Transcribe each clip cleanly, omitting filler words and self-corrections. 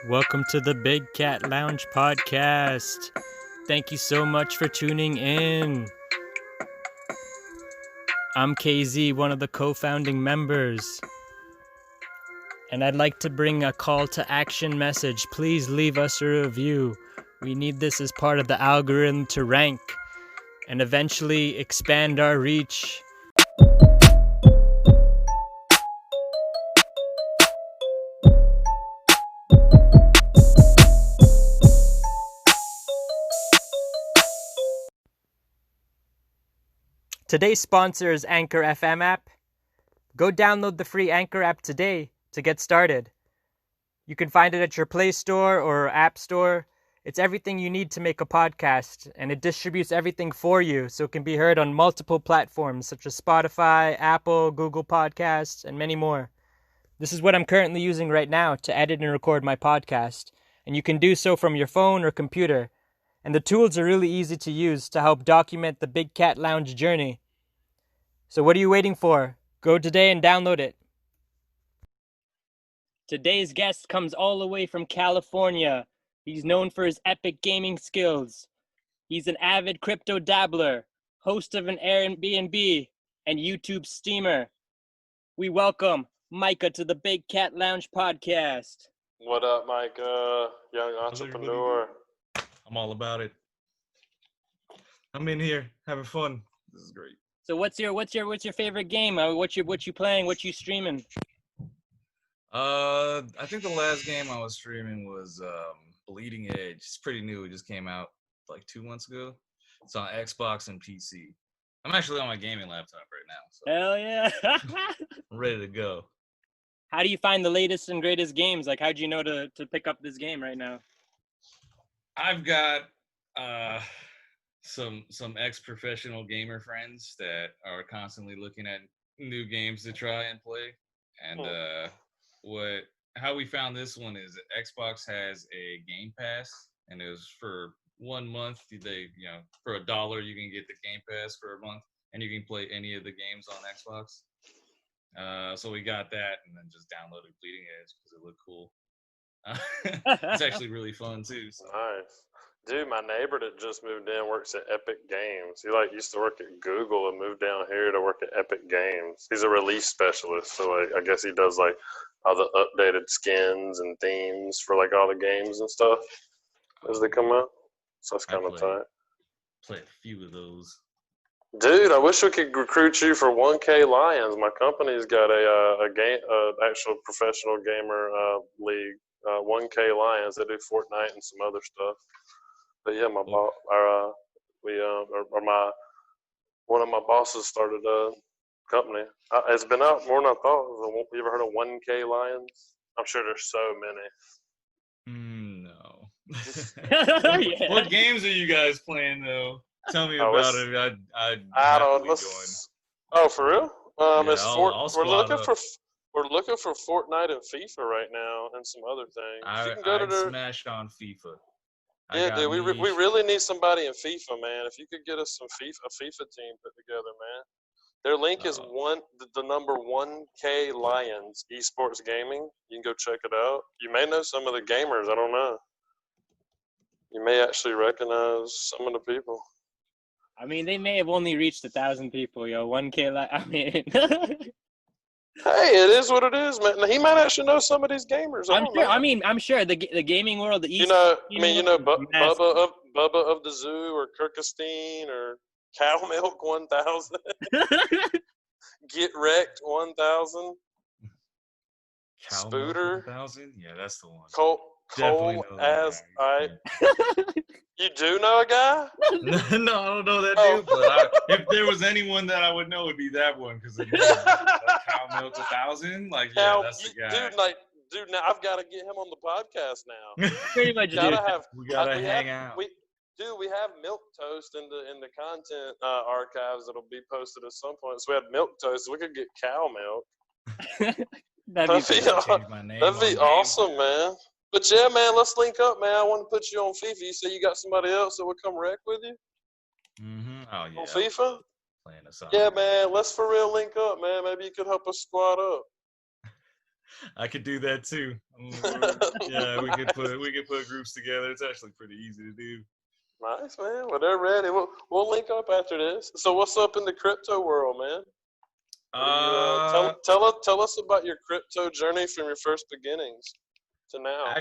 Welcome to the Big Cat Lounge podcast. Thank you so much for tuning in. I'm KZ, one of the co-founding members. And I'd like to bring a call to action message. Please leave us a review. We need this as part of the algorithm to rank and eventually expand our reach. Today's sponsor is Anchor FM app. Go download the free Anchor app today to get started. You can find it at your Play Store or App Store. It's everything you need to make a podcast, and it distributes everything for you so it can be heard on multiple platforms such as Spotify, Apple, Google Podcasts, and many more. This is what I'm currently using right now to edit and record my podcast, and you can do so from your phone or computer. And the tools are really easy to use to help document the Big Cat Lounge journey. So what are you waiting for? Go today and download it. Today's guest comes all the way from California. He's known for his epic gaming skills. He's an avid crypto dabbler, host of an Airbnb, and YouTube steamer. We welcome Micah to the Big Cat Lounge podcast. What up, Micah? Young entrepreneur. I'm all about it. I'm in here having fun. This is great. So what's your favorite game? What you playing? What you streaming? I think the last game I was streaming was Bleeding Edge. It's pretty new. It just came out like 2 months ago. It's on Xbox and PC. I'm actually on my gaming laptop right now. So Hell yeah. I'm ready to go. How do you find the latest and greatest games? Like, how'd you know to pick up this game right now? I've got some ex-professional gamer friends that are constantly looking at new games to try and play. And how we found this one is that Xbox has a Game Pass, and it was for 1 month. For $1 you can get the Game Pass for a month, and you can play any of the games on Xbox. So we got that, and then just downloaded Bleeding Edge because it looked cool. It's actually really fun too. So. Nice. Dude, my neighbor that just moved in works at Epic Games. He used to work at Google and moved down here to work at Epic Games. He's a release specialist, so I guess he does all the updated skins and themes for all the games and stuff as they come out. So that's kind of tight. Play a few of those. Dude, I wish we could recruit you for 1K Lions. My company's got a actual professional gamer league, 1K Lions. They do Fortnite and some other stuff. But yeah, one of my bosses started a company. It's been out more than I thought. You ever heard of 1K Lions? I'm sure there's so many. No. Yeah. What games are you guys playing though? Tell me about it. I don't know. Oh, for real? We're looking for Fortnite and FIFA right now, and some other things. I'd smash on FIFA. Yeah, dude, we really need somebody in FIFA, man. If you could get us a FIFA team put together, man. Their link is the number 1K Lions Esports Gaming. You can go check it out. You may know some of the gamers. I don't know. You may actually recognize some of the people. I mean, they may have only reached 1,000 people, yo. 1K, Hey, it is what it is, man. He might actually know some of these gamers. I'm sure the gaming world, the East. Bubba of the Zoo or Kirkestein or Cow Milk 1000. Get Wrecked 1000. Spooter 1000. Yeah, that's the one. Cole as I. You do know a guy? No, I don't know that dude. But if there was anyone that I would know, it'd be that one because Cow Milk 1000. That's the guy. Dude, now I've got to get him on the podcast now. Pretty much, we gotta hang out. We have Milk Toast in the content archives that'll be posted at some point. So we had Milk Toast. So we could get Cow Milk. That'd be awesome, man. But yeah, man, let's link up, man. I want to put you on FIFA. You say you got somebody else that would come wreck with you? Mm-hmm. Oh, yeah. On FIFA? Playing us out. Yeah, man, let's for real link up, man. Maybe you could help us squad up. I could do that too. Yeah, we could put groups together. It's actually pretty easy to do. Nice, man. Well, they're ready. We'll link up after this. So, what's up in the crypto world, man? Tell us about your crypto journey from your first beginnings to now.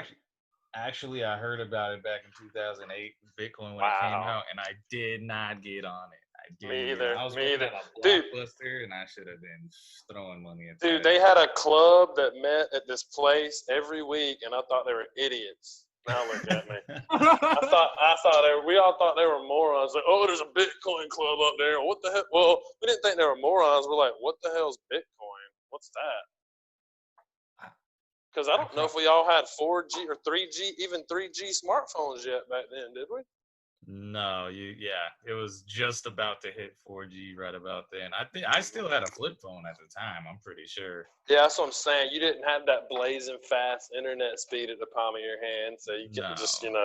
Actually, I heard about it back in 2008, Bitcoin when it came out, and I did not get on it. Me either. I was working at a Dude, Blockbuster, and I should have been throwing money at dude, that. they had a club that met at this place every week, and I thought they were idiots. Now look at me. We all thought they were morons. Like, oh, there's a Bitcoin club up there. What the heck? Well, we didn't think they were morons. We're like, what the hell's Bitcoin? What's that? Because I don't know if we all had 4G or 3G, even 3G smartphones yet back then, did we? No, it was just about to hit 4G right about then. I still had a flip phone at the time. I'm pretty sure. Yeah, that's what I'm saying. You didn't have that blazing fast internet speed at the palm of your hand, so you couldn't just. And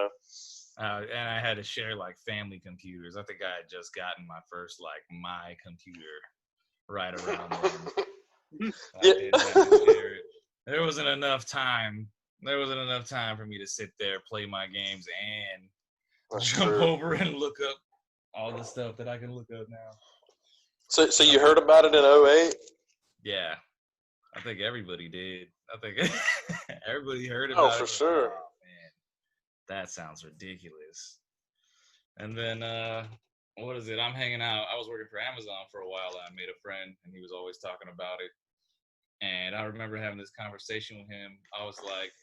I had to share like family computers. I think I had just gotten my first like my computer right around then. I didn't have to share it. There wasn't enough time for me to sit there, play my games, and jump over and look up all the stuff that I can look up now. So you heard about it in 2008? Yeah. I think everybody did. I think everybody heard about it. Oh, for sure. Oh, man. That sounds ridiculous. And then, what is it? I'm hanging out. I was working for Amazon for a while. I made a friend, and he was always talking about it. And I remember having this conversation with him. I was like,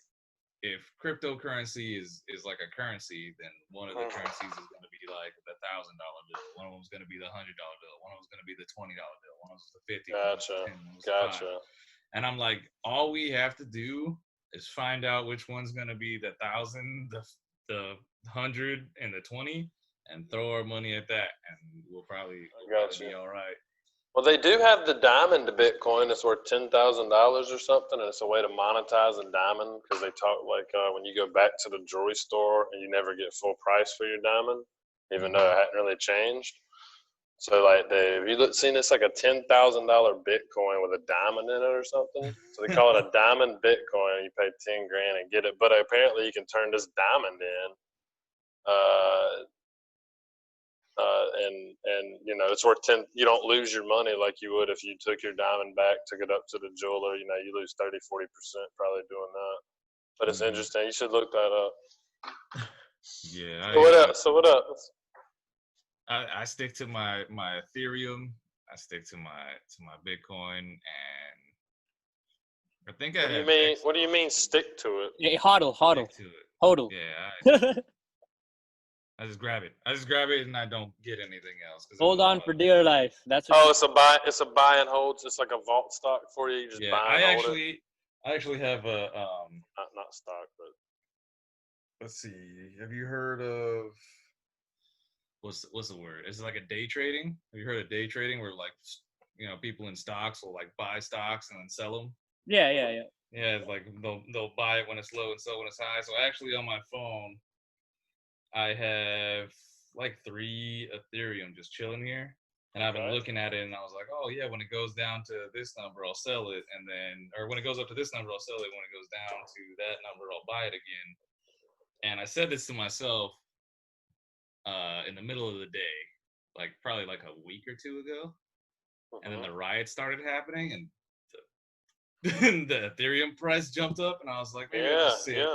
if cryptocurrency is like a currency, then one of the currencies is going to be like the $1,000 bill. One of them is going to be the $100 bill. One of them is going to be the $20 bill. One of them is the $50. Gotcha. And I'm like, all we have to do is find out which one's going to be the 1,000, the 100, and the 20, and throw our money at that, and we'll probably be all right. Well, they do have the diamond to Bitcoin. It's worth $10,000 or something, and it's a way to monetize a diamond because they talk like when you go back to the jewelry store and you never get full price for your diamond, even though it hadn't really changed. So, like, have you seen this like a $10,000 Bitcoin with a diamond in it or something? So they call it a diamond Bitcoin. You pay $10,000 and get it, but apparently you can turn this diamond in. And you know, it's worth 10. You don't lose your money like you would if you took your diamond back, took it up to the jeweler. You know, you lose 30-40% probably doing that. But it's interesting. You should look that up. Yeah. So what up? I stick to my Ethereum. I stick to my Bitcoin, and I think What do you mean stick to it? Yeah, hodl. Stick to it. Hodl. Yeah. I just grab it, and I don't get anything else. Hold on for dear life. That's what it's a buy and hold. It's like a vault stock for you. You just buy and hold it. I actually have a not stock, but let's see. Have you heard of what's the word? Is it like a day trading? Have you heard of day trading where like people in stocks will like buy stocks and then sell them? Yeah. Yeah, it's like they'll buy it when it's low and sell when it's high. So actually on my phone, I have like 3 Ethereum just chilling here, and I've been looking at it, and I was like, oh yeah, when it goes down to this number, I'll sell it, or when it goes up to this number, I'll sell it. When it goes down to that number, I'll buy it again. And I said this to myself in the middle of the day, like probably like a week or 2 ago, and then the riots started happening, and the Ethereum price jumped up, and I was like, maybe I'll just sit.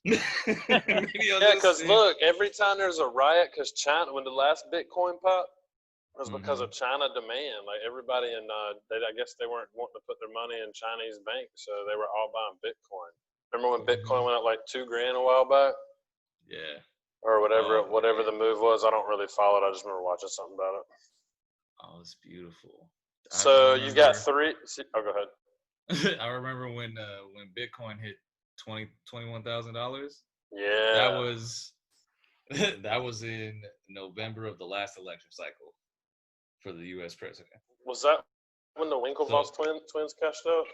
Because look, every time there's a riot, because China, when the last Bitcoin popped, it was because of China demand. Like everybody I guess they weren't wanting to put their money in Chinese banks, so they were all buying Bitcoin. Remember when Bitcoin went up like $2,000 a while back? Yeah. Or whatever the move was. I don't really follow it. I just remember watching something about it. Oh, it's beautiful. So you've got 3. Oh, go ahead. I remember when Bitcoin hit $21,000. Yeah, that was in November of the last election cycle for the U.S. president. Was that when the Winklevoss twins cashed out?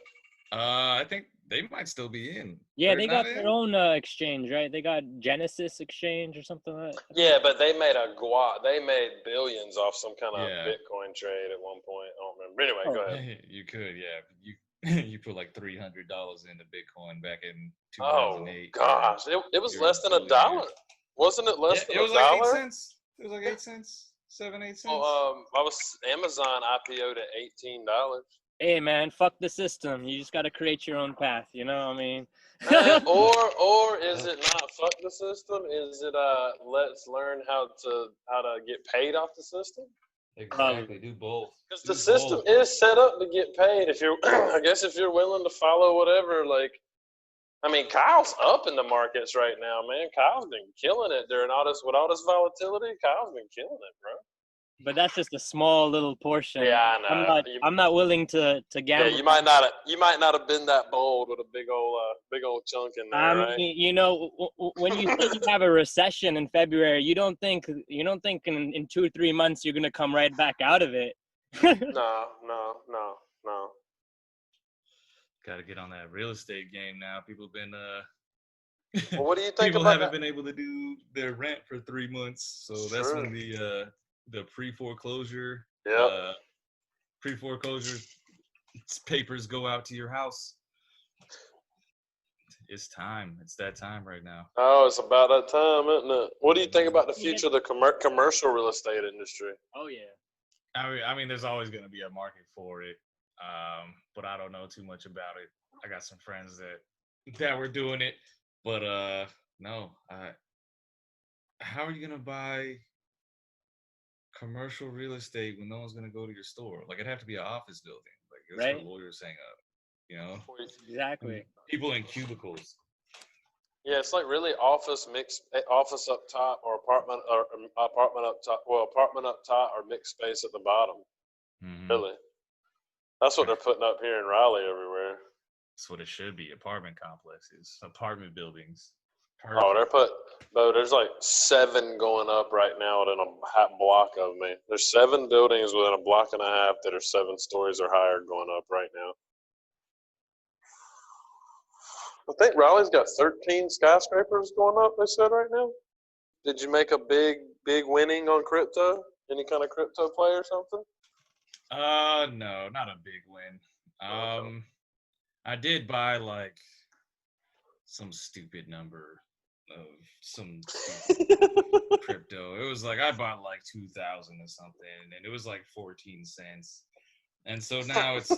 I think they might still be in. Yeah, they got their own exchange, right? They got Genesis exchange or something like that. Yeah, but they made they made billions off some kind of Bitcoin trade at one point. I don't remember. Anyway, go ahead. You could, yeah. you put like $300 into Bitcoin back in Oh 2008. gosh, it was You're a less than a billionaire. dollar. Wasn't it less than It was a like dollar? 8 cents. It was like 8 cents, 7, 8 cents. Well, I was Amazon IPO'd at $18. Hey man, fuck the system. You just got to create your own path. You know what I mean? Or is it not fuck the system? Is it let's learn how to get paid off the system? Exactly. Do both. Because the system is set up to get paid. If you're, I guess, if you're willing to follow whatever, like, I mean, Kyle's up in the markets right now, man. Kyle's been killing it during all this volatility. Kyle's been killing it, bro. But that's just a small little portion. Yeah, I know. I'm not willing to gamble. Yeah, you might not have been that bold with a big old chunk in there, right? mean, you know, when you say you have a recession in February, you don't think in 2 or 3 months you're gonna come right back out of it. No. Got to get on that real estate game now. People have been Well, what do you think people about haven't that? been able to do their rent for 3 months, so that's Sure. when the pre-foreclosure Yep. pre-foreclosure papers go out to your house. It's time. It's that time right now. Oh, it's about that time, isn't it? What do you think about the future of the commercial real estate industry? Oh yeah. I mean, there's always going to be a market for it, but I don't know too much about it. I got some friends that were doing it, but no. How are you going to buy commercial real estate when no one's going to go to your store? Like, it'd have to be an office building. Like, that's Right. what lawyers hang up, you know? Exactly. People in cubicles. Yeah, it's like really office up top or apartment up top. Well, apartment up top or mixed space at the bottom. Mhm. Really, that's what they're putting up here in Raleigh everywhere. That's what it should be. Apartment complexes, apartment buildings. Oh, there's like 7 going up right now within a block of me. There's 7 buildings within a block and a half that are 7 stories or higher going up right now. I think Raleigh's got 13 skyscrapers going up, they said right now. Did you make a big winning on crypto? Any kind of crypto play or something? No, not a big win. Okay. I did buy like some stupid number of some stupid crypto. It was like I bought like 2,000 or something, and it was like 14 cents. And so now it's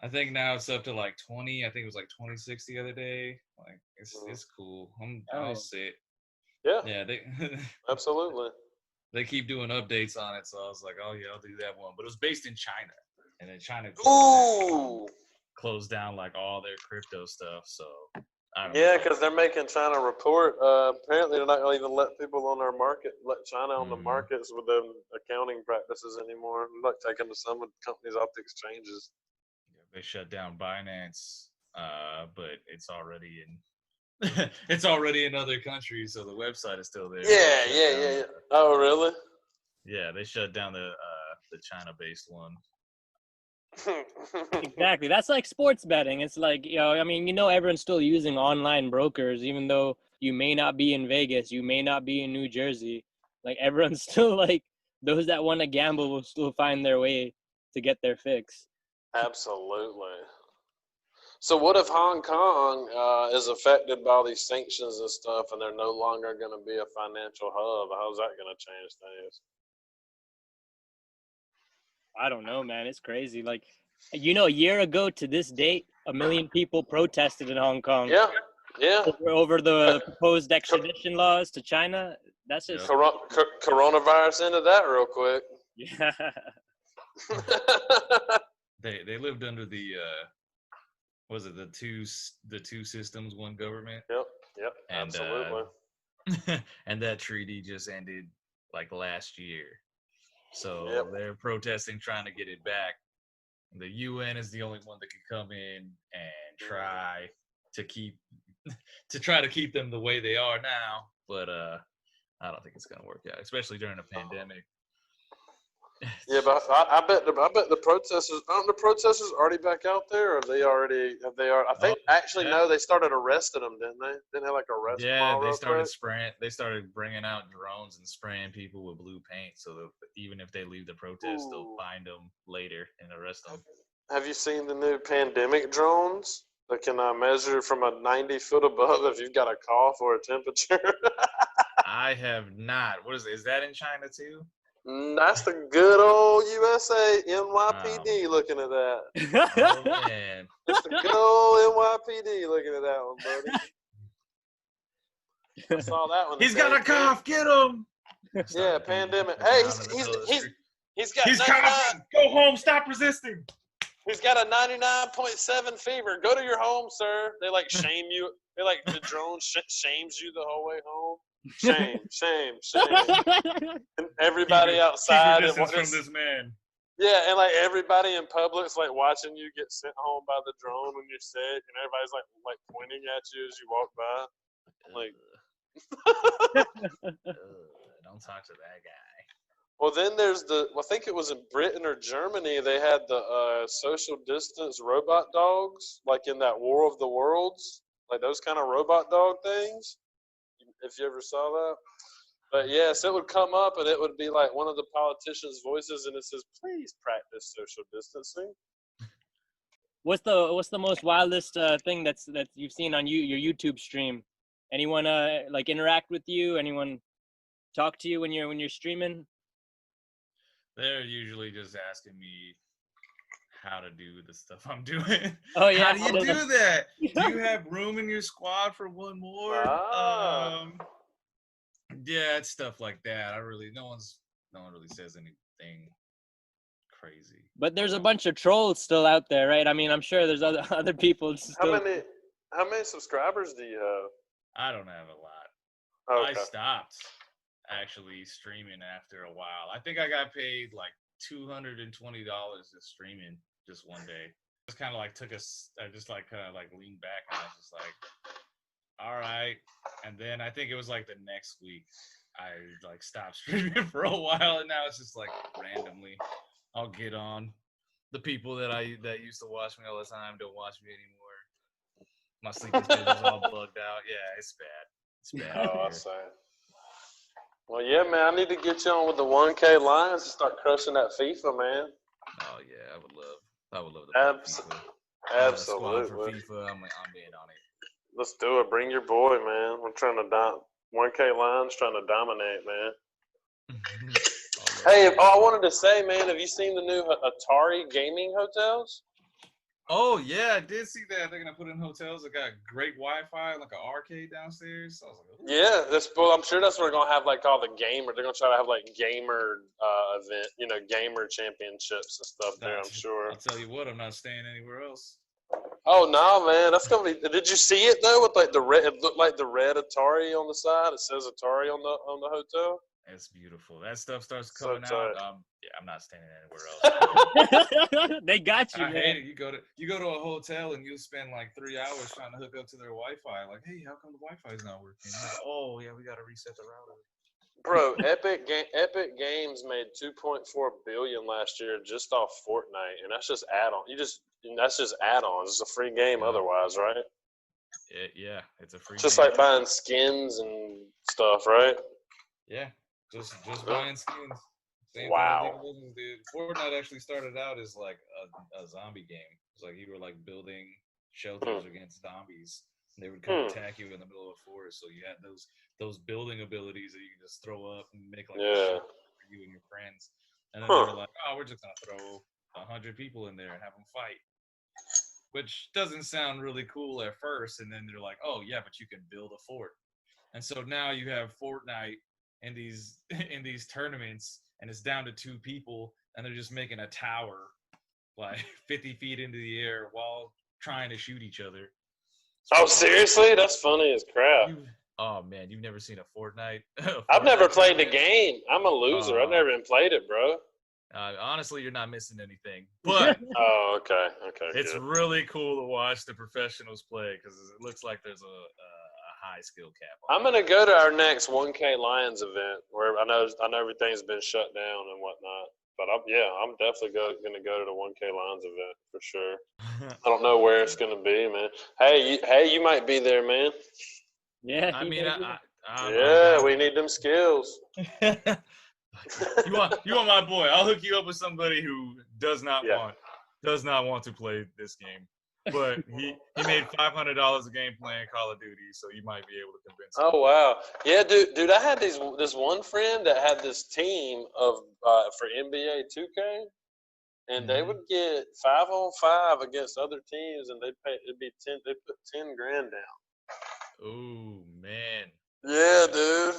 I think now it's up to like 20. I think it was like 26 the other day. Like it's cool. I'll sit. Yeah, They absolutely. they keep doing updates on it, so I was like, oh yeah, I'll do that one. But it was based in China, and then China closed down like all their crypto stuff. So I don't know. Yeah, because they're making China report. Apparently, they're not going to even let people on their market, let China on the markets with them accounting practices anymore. They're like taking some companies off the exchanges. They shut down Binance, but it's already in other countries, so the website is still there. Yeah. Oh, really? Yeah, they shut down the China-based one. Exactly. That's like sports betting. It's like, I mean, everyone's still using online brokers, even though you may not be in Vegas, you may not be in New Jersey. Like everyone's still like, those that want to gamble will still find their way to get their fix. Absolutely. So what if Hong Kong is affected by all these sanctions and stuff, and they're no longer going to be a financial hub? How's that going to change things? I don't know, man. It's crazy. Like, a year ago to this date, 1 million people protested in Hong Kong. Yeah. Over the proposed extradition laws to China. That's just coronavirus into that real quick. Yeah. They lived under the was it the two systems, one government? Yep. And, absolutely. And that treaty just ended like last year. So they're protesting, trying to get it back. The UN is the only one that can come in and try to keep them the way they are now. But I don't think it's gonna work out, especially during a pandemic. Yeah, but I bet the protesters aren't the protesters already back out there, or have they already? I think no, they started arresting them, didn't they? Didn't they like arrest them all they real started quick? spraying. They started bringing out drones and spraying people with blue paint, so that even if they leave the protest, they'll find them later and arrest them. Have you seen the new pandemic drones that can measure from a 90 foot above if you've got a cough or a temperature? I have not. What is it? Is that in China too? That's the good old USA NYPD looking at that. Oh man. That's the good old NYPD looking at that one, buddy. I saw that one. He's got a cough. Get him. Yeah, pandemic. Hey, he's got He's 99. coughing. Go home. Stop resisting. He's got a 99.7 fever. Go to your home, sir. They like shame you. They like the drone shames you the whole way home. Shame, shame, shame. And everybody outside keep your and distance from this man. Yeah, and like everybody in public's like watching you get sent home by the drone when you're sick, and everybody's like pointing at you as you walk by. Like, don't talk to that guy. well, then there's I think it was in Britain or Germany. They had the social distance robot dogs, like in that War of the Worlds, like those kind of robot dog things. If you ever saw that. But yes, it would come up and it would be like one of the politicians' voices, and it says, "Please practice social distancing." What's the most wildest thing that you've seen on your YouTube stream? Anyone like interact with you? Anyone talk to you when you're streaming? They're usually just asking me how to do the stuff I'm doing. Oh yeah. How do you do that? Do you have room in your squad for one more? Yeah, it's stuff like that. No one really says anything crazy. But there's a bunch of trolls still out there, right? I mean, I'm sure there's other people still. How many subscribers do you have? I don't have a lot. Okay. I stopped actually streaming after a while. I think I got paid like $220 just streaming just one day. Just kind of like I just like kind of like leaned back and I was just like, all right. And then I think it was like the next week I like stopped streaming for a while, and now it's just like randomly I'll get on. The people that used to watch me all the time don't watch me anymore. My sleeping schedule's all bugged out. Yeah, it's bad. It's bad. Oh, I see. Well, yeah, man, I need to get you on with the 1K Lions and start crushing that FIFA, man. Oh yeah, I would love to play FIFA. Absolutely. For FIFA, I'm being on it. Let's do it. Bring your boy, man. We're trying to 1K Lions trying to dominate, man. Hey, I wanted to say, man, have you seen the new Atari gaming hotels? Oh yeah, I did see that. They're gonna put in hotels that got great Wi-Fi, like an arcade downstairs. So I was like, ooh. Yeah, I'm sure that's what they're gonna have, like all the gamer. They're gonna try to have like gamer event, gamer championships and stuff there. I'm sure. I'll tell you what, I'm not staying anywhere else. Oh no, man, that's gonna be. Did you see it though? With like the red, it looked like the red Atari on the side. It says Atari on the hotel. It's beautiful. That stuff starts coming out. Yeah, I'm not staying anywhere else. They got you. I hate it. You go to a hotel and you spend like 3 hours trying to hook up to their Wi-Fi. Like, hey, how come the Wi-Fi is not working? Like, oh yeah, we got to reset the router. Bro, Epic Games made $2.4 billion last year just off Fortnite, and that's just add-on. That's just add-ons. It's a free game otherwise, right? Yeah, it's a free. It's just game. like buying skins and stuff, right? Yeah, just buying skins. Same wow. Thing did. Fortnite actually started out as like a zombie game. It's like you were like building shelters against zombies. They would come attack you in the middle of a forest. So you had those building abilities that you can just throw up and make like a shelter for you and your friends. And then they were like, oh, we're just gonna throw 100 people in there and have them fight, which doesn't sound really cool at first. And then they're like, oh yeah, but you can build a fort. And so now you have Fortnite in these tournaments, and it's down to 2 people, and they're just making a tower like 50 feet into the air while trying to shoot each other. Oh, seriously? That's funny as crap. Oh man, you've never seen a Fortnite? I've never played the game. I'm a loser. I've never even played it, bro. Honestly, you're not missing anything. But oh, okay. It's really cool to watch the professionals play because it looks like there's a high skill cap. I'm gonna go to our next 1K Lions event where I know everything's been shut down and whatnot. But I'm definitely gonna go to the 1K Lions event for sure. I don't know where it's gonna be, man. Hey, you might be there, man. Yeah. I mean, we need them skills. You want my boy? I'll hook you up with somebody who does not want. does not want to play this game. But he made $500 a game playing Call of Duty, so you might be able to convince him. Oh wow, yeah, dude. I had this one friend that had this team of for NBA 2K, and they would get 5-on-5 against other teams, and it'd be 10. They put 10 grand down. Oh man. Yeah, dude.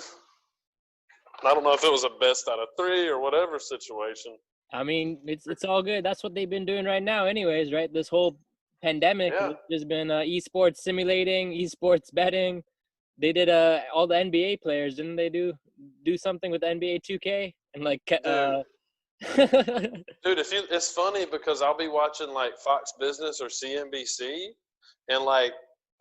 I don't know if it was a best out of 3 or whatever situation. I mean, it's all good. That's what they've been doing right now, anyways, right? This whole pandemic, there's been esports simulating, esports betting. They did all the NBA players, didn't they do something with NBA 2K and like Dude, it's funny because I'll be watching like Fox Business or CNBC, and like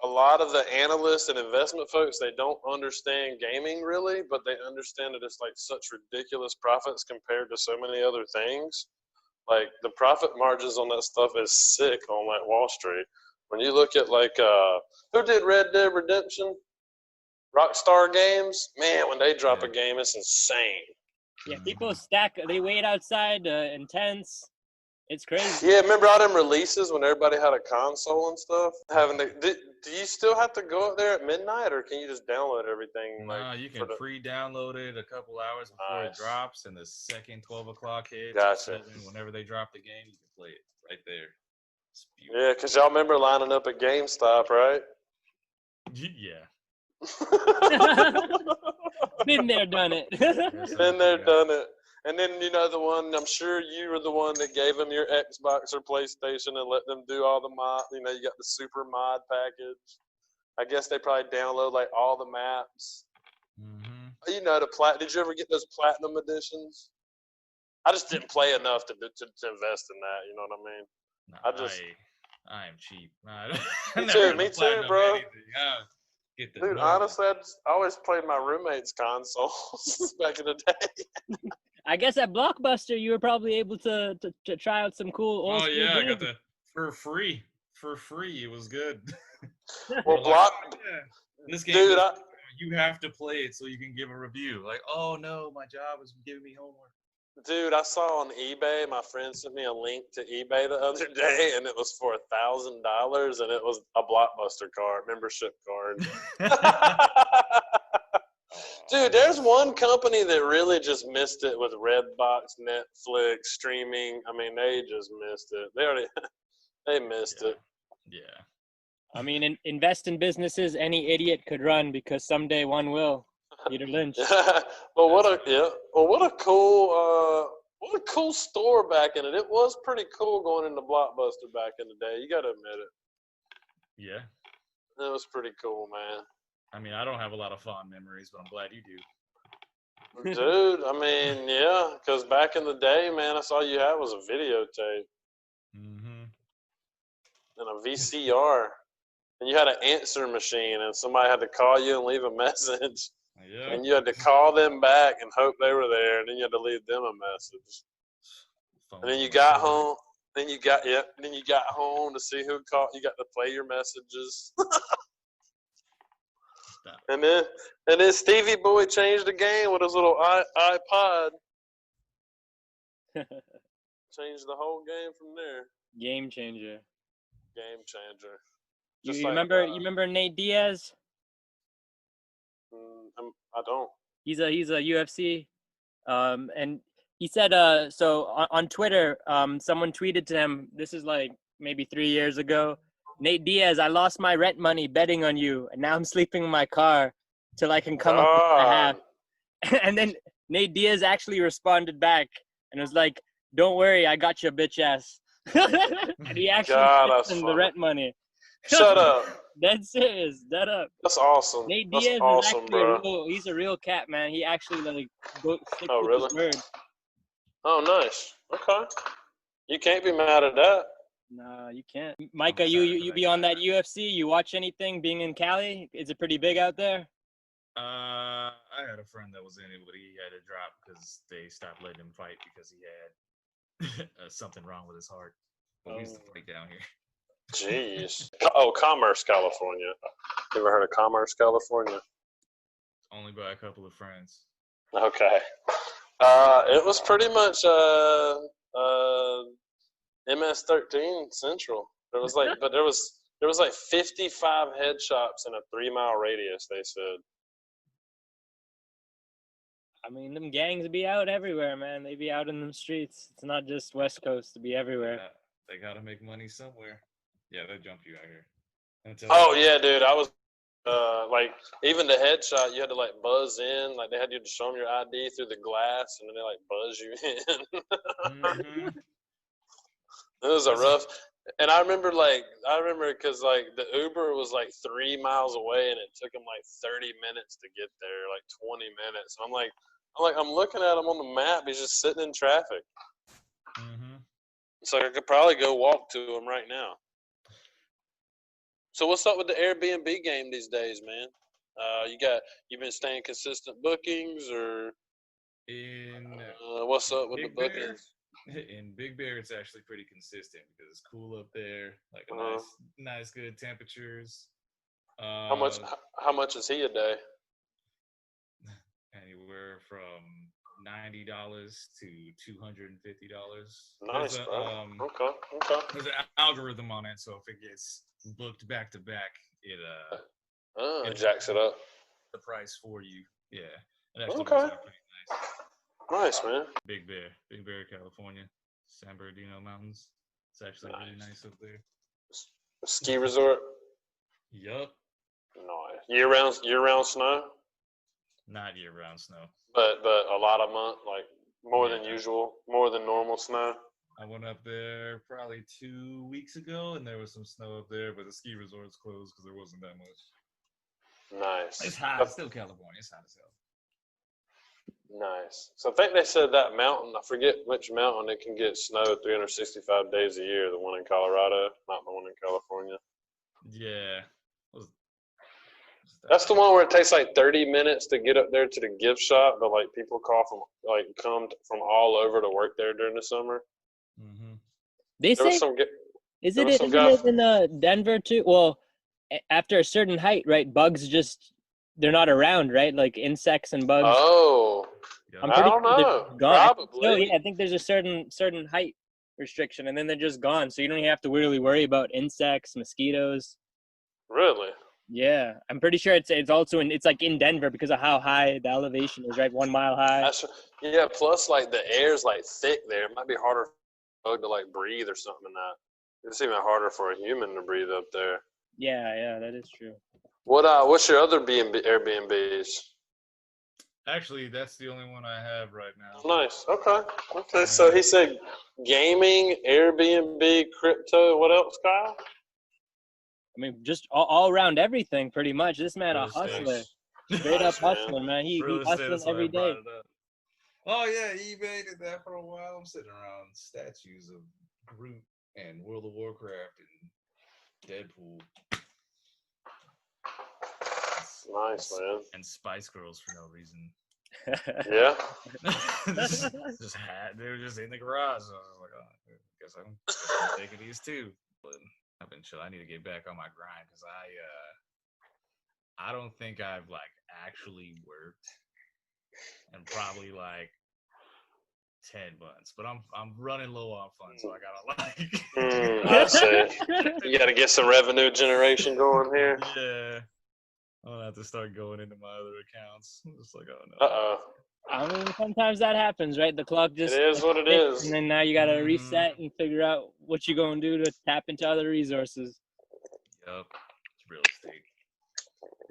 a lot of the analysts and investment folks, they don't understand gaming really, but they understand that it's like such ridiculous profits compared to so many other things. Like the profit margins on that stuff is sick on like Wall Street. When you look at like who did Red Dead Redemption? Rockstar Games, man, when they drop a game, it's insane. Yeah, people stack. They wait outside in tents. It's crazy. Yeah, remember all them releases when everybody had a console and stuff? Do you still have to go up there at midnight, or can you just download everything? Nah, you can pre-download it a couple hours before it drops, and the second 12 o'clock hits, gotcha. Whenever they drop the game, you can play it right there. Yeah, because y'all remember lining up at GameStop, right? Yeah. Been there, done it. Been there, done it. And then, you know, the one, I'm sure you were the one that gave them your Xbox or PlayStation and let them do all the mod. You know, you got the super mod package. I guess they probably download like all the maps. Mm-hmm. You know, did you ever get those platinum editions? I just didn't play enough to invest in that. You know what I mean? No, I am cheap. Me too, bro. Dude, honestly, I always played my roommate's consoles back in the day. I guess at Blockbuster, you were probably able to try out some cool old school games. I got that for free. For free, it was good. Well, this game, dude, you have to play it so you can give a review. Like, oh no, my job is giving me homework. Dude, I saw on eBay, my friend sent me a link to eBay the other day, and it was for $1,000, and it was a Blockbuster card, membership card. Dude, there's one company that really just missed it with Redbox, Netflix, streaming. I mean, they just missed it. They missed it. Yeah. I mean, invest in businesses any idiot could run because someday one will. Peter Lynch. Well, what a cool store back in it. It was pretty cool going into Blockbuster back in the day. You got to admit it. Yeah. It was pretty cool, man. I mean, I don't have a lot of fond memories, but I'm glad you do. Dude, I mean, yeah, because back in the day, man, that's all you had was a videotape. Mm-hmm. And a VCR. And you had an answer machine, and somebody had to call you and leave a message. Yeah. And you had to call them back and hope they were there, and then you had to leave them a message. And then you got home. Then you got home to see who called. You got to play your messages. And then Stevie Boy changed the game with his little iPod. Changed the whole game from there. Game changer. You remember Nate Diaz? I don't. He's a UFC, and he said so on Twitter, someone tweeted to him. This is like maybe 3 years ago. Nate Diaz, I lost my rent money betting on you, and now I'm sleeping in my car till I can come up with my half. And then Nate Diaz actually responded back and was like, "Don't worry, I got your bitch ass." And he actually paid him the rent money. Shut up. Dead serious. Dead up. That's awesome. Nate Diaz is actually he's a real cat, man. He actually sticks with his word. Oh, nice. Okay. You can't be mad at that. No, you can't. Micah, you be on that UFC? You watch anything being in Cali? Is it pretty big out there? I had a friend that was in it, but he had to drop because they stopped letting him fight because he had something wrong with his heart. But we used to fight down here. Jeez. Oh, Commerce, California. You ever heard of Commerce, California? Only by a couple of friends. Okay. It was pretty much MS-13 Central. There was like 55 head shops in a 3-mile radius. They said. I mean, them gangs be out everywhere, man. They be out in them streets. It's not just West Coast to be everywhere. Yeah, they gotta make money somewhere. Yeah, they jump you out here. Oh yeah, dude. I was like even the headshot, you had to like buzz in. Like they had you to show them your ID through the glass, and then they like buzz you in. Mm-hmm. It was a rough. And I remember because like the Uber was like 3 miles away, and it took him like 30 minutes to get there, like 20 minutes. And I'm looking at him on the map. He's just sitting in traffic. Mm-hmm. So I could probably go walk to him right now. So what's up with the Airbnb game these days, man? You've been staying consistent bookings, or what's up with the bookings? In Big Bear, it's actually pretty consistent because it's cool up there, like nice, good temperatures. How much is he a day? Anywhere from $90 to $250. Nice, bro. Okay. There's an algorithm on it, so if it gets booked back to back, it jacks it up. The price for you. Yeah. It actually Okay. works out pretty nice. Nice, man. Big Bear, California, San Bernardino Mountains. It's actually really nice up there. Ski resort. Yup. Nice. Year round snow. Not year-round snow. But a lot of month, like more than usual, more than normal snow. I went up there probably 2 weeks ago, and there was some snow up there, but the ski resort's closed because there wasn't that much. Nice. It's hot. It's still California. It's hot as hell. Nice. So I think they said that mountain, I forget which mountain, it can get snow 365 days a year. The one in Colorado, not the one in California. Yeah. That's the one where it takes like 30 minutes to get up there to the gift shop, but like people come from all over to work there during the summer. Mm-hmm. They say, isn't it in Denver too? Well, after a certain height, right? Bugs they're not around, right? Like insects and bugs. Oh, I'm pretty I don't know. Probably. So, yeah, I think there's a certain height restriction, and then they're just gone. So you don't even have to really worry about insects, mosquitoes. Really? Yeah, I'm pretty sure it's also it's like in Denver because of how high the elevation is, right? 1 mile high. Yeah, plus like the air's like thick there. It might be harder for a bug to like breathe or something in that. It's even harder for a human to breathe up there. Yeah, that is true. What's your other Airbnbs? Actually, that's the only one I have right now. Nice. Okay. So he said gaming, Airbnb, crypto. What else, Kyle? I mean, just all around everything, pretty much. This man a hustler, straight up hustler, man. He hustling every day. Oh yeah, eBay did that for a while. I'm sitting around statues of Groot and World of Warcraft and Deadpool. Nice, man. And Spice Girls for no reason. Yeah. They were just in the garage. So I was like, oh, I guess I'm taking these too. But I've been chill. I need to get back on my grind because I don't think I've like actually worked in probably like 10 months, but I'm running low on funds, so I gotta I see. You gotta get some revenue generation going here. Yeah. I'll have to start going into my other accounts. I'm just like, oh no. Uh-oh. I mean, sometimes that happens, right? The clock just... It is what it is. And then now you got to reset and figure out what you're going to do to tap into other resources. Yep. It's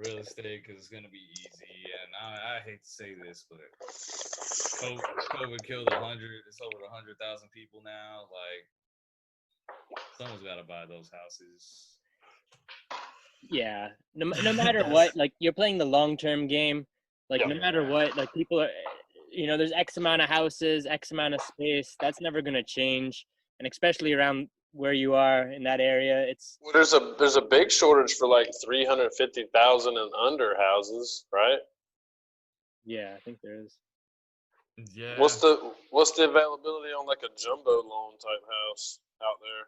real estate because it's going to be easy. And I hate to say this, but COVID killed it's over 100,000 people now. Like, someone's got to buy those houses. Yeah. No matter what, like, you're playing the long-term game. Like, no matter what, like, people are, there's X amount of houses, X amount of space. That's never going to change. And especially around where you are in that area, it's... Well, there's a big shortage for, like, 350,000 and under houses, right? Yeah, I think there is. Yeah. What's the availability on, like, a jumbo loan type house out there?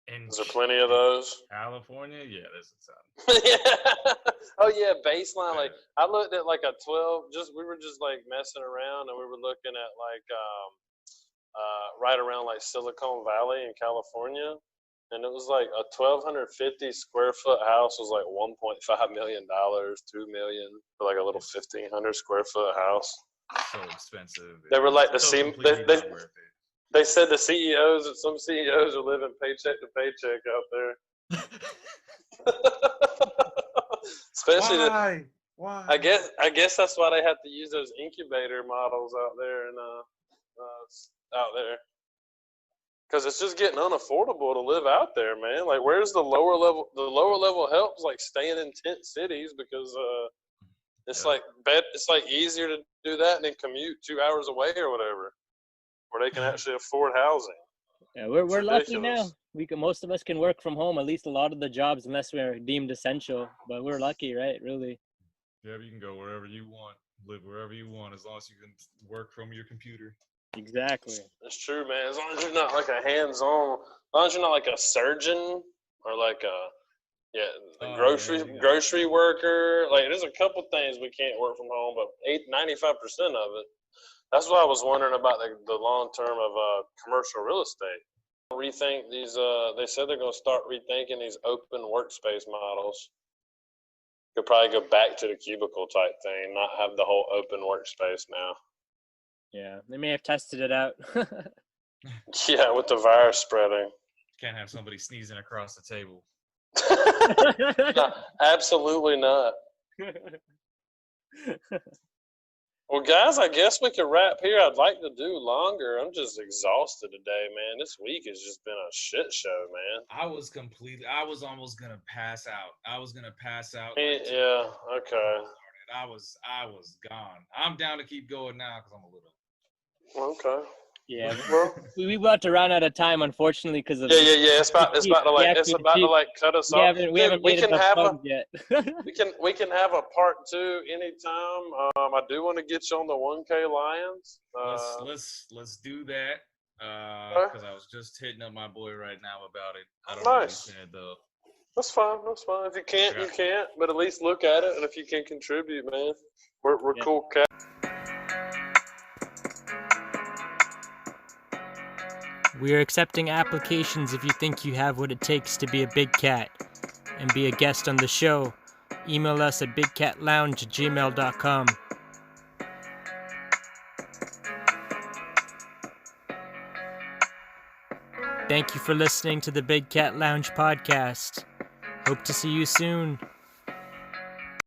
Is there plenty of those? California? Yeah, there's a ton. Yeah. Oh, yeah, baseline. Like, I looked at, like, we were just, like, messing around, and we were looking at, like, right around like Silicon Valley in California, and it was like a 1,250 square foot house was like $1.5 million, $2 million for like a little 1,500 square foot house. So expensive. They were like so completely not worth it. They said some CEOs are living paycheck to paycheck out there. Especially Why? I guess that's why they have to use those incubator models out there and out there, because it's just getting unaffordable to live out there, man. Like, where's the lower level? The lower level helps, like staying in tent cities, because it's it's like easier to do that than commute 2 hours away or whatever, where they can actually afford housing. Yeah, we're lucky now. Most of us can work from home, at least a lot of the jobs, unless we're deemed essential. But we're lucky, right? Really. Yeah, you can go wherever you want, live wherever you want, as long as you can work from your computer. Exactly. That's true, man. As long as you're not like a hands-on, as long as you're not like a surgeon or like a grocery worker. Like, there's a couple things we can't work from home, but 95% of it. That's what I was wondering about the long term of commercial real estate. Rethink these. They said they're going to start rethinking these open workspace models. Could probably go back to the cubicle type thing, not have the whole open workspace now. Yeah, they may have tested it out. Yeah, with the virus spreading. Can't have somebody sneezing across the table. No, absolutely not. Well, guys, I guess we could wrap here. I'd like to do longer. I'm just exhausted today, man. This week has just been a shit show, man. I was almost gonna pass out. Yeah, okay. I was gone. I'm down to keep going now because I'm a little. Okay. Yeah, we about to run out of time, unfortunately, because of yeah. It's about to cut us off. We haven't made enough plugs yet. we can have a part 2 anytime. I do want to get you on the 1K Lions. Let's do that. Because I was just hitting up my boy right now about it. I don't know what he said though. That's fine. If you can't, you can't. But at least look at it, and if you can contribute, man, we're cool cats. We are accepting applications if you think you have what it takes to be a big cat and be a guest on the show. Email us at bigcatlounge@gmail.com. Thank you for listening to the Big Cat Lounge podcast. Hope to see you soon.